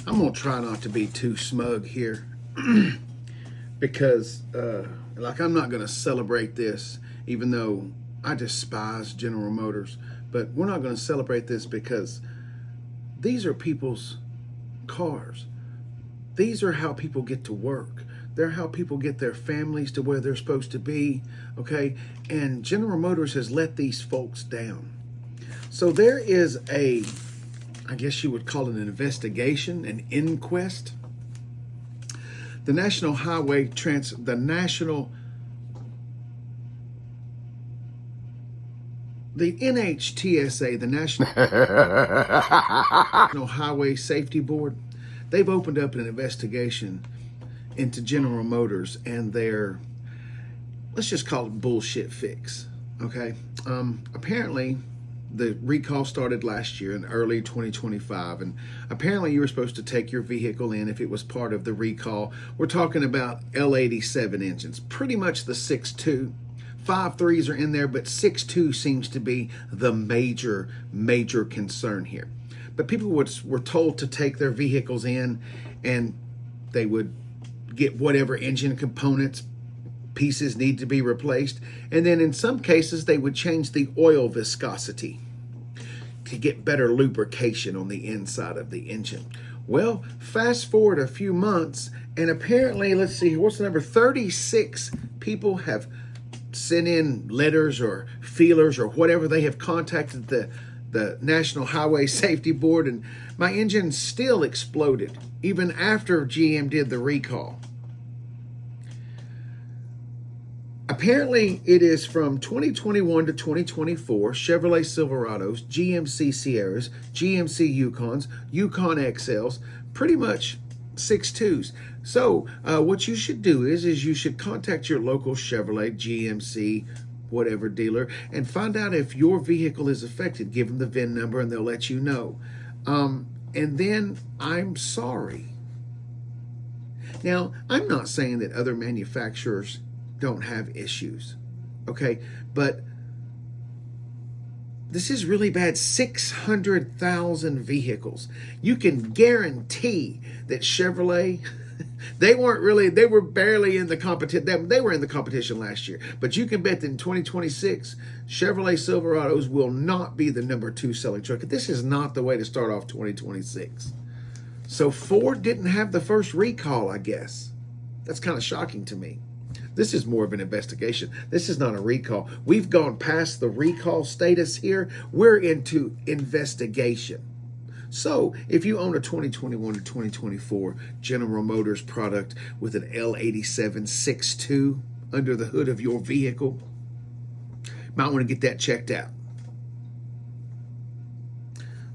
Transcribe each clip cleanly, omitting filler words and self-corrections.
I'm gonna try not to be too smug here because like I'm not gonna celebrate this, even though I despise General Motors, but we're not gonna celebrate this because these are people's cars. These are how people get to work. They're how people get their families to where they're supposed to be, okay? And General Motors has let these folks down. So there is I guess you would call it an investigation, an inquest. The NHTSA, the National Highway Safety Board, they've opened up an investigation into General Motors and their, let's just call it bullshit fix, okay? Apparently, the recall started last year in early 2025, and apparently you were supposed to take your vehicle in if it was part of the recall. We're talking about L87 engines, pretty much the 6.2. 5.3s are in there, but 6.2 seems to be the major concern here. But people were told to take their vehicles in and they would get whatever engine components, pieces need to be replaced. And then in some cases, they would change the oil viscosity to get better lubrication on the inside of the engine. Well, fast forward a few months, and apparently, let's see, what's the number? 36 people have sent in letters or feelers or whatever. They have contacted the National Highway Safety Board, and my engine still exploded even after GM did the recall. Apparently, it is from 2021 to 2024, Chevrolet Silverados, GMC Sierras, GMC Yukons, Yukon XLs, pretty much 6.2s. So what you should do is you should contact your local Chevrolet, GMC, whatever dealer, and find out if your vehicle is affected. Give them the VIN number and they'll let you know. And then I'm sorry. Now, I'm not saying that other manufacturers don't have issues, okay? But this is really bad. 600,000 vehicles. You can guarantee that Chevrolet, they were barely in the competition. They were in the competition last year, but you can bet that in 2026, Chevrolet Silverados will not be the number 2 selling truck. This is not the way to start off 2026. So Ford didn't have the first recall, I guess. That's kind of shocking to me. This is more of an investigation. This is not a recall. We've gone past the recall status here. We're into investigation. So if you own a 2021 to 2024 General Motors product with an L87 6.2 under the hood of your vehicle, might want to get that checked out.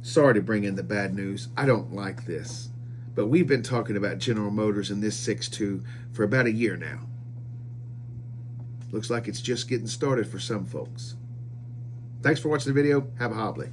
Sorry to bring in the bad news. I don't like this. But we've been talking about General Motors and this 6.2 for about a year now. Looks like it's just getting started for some folks. Thanks for watching the video. Have a hobly.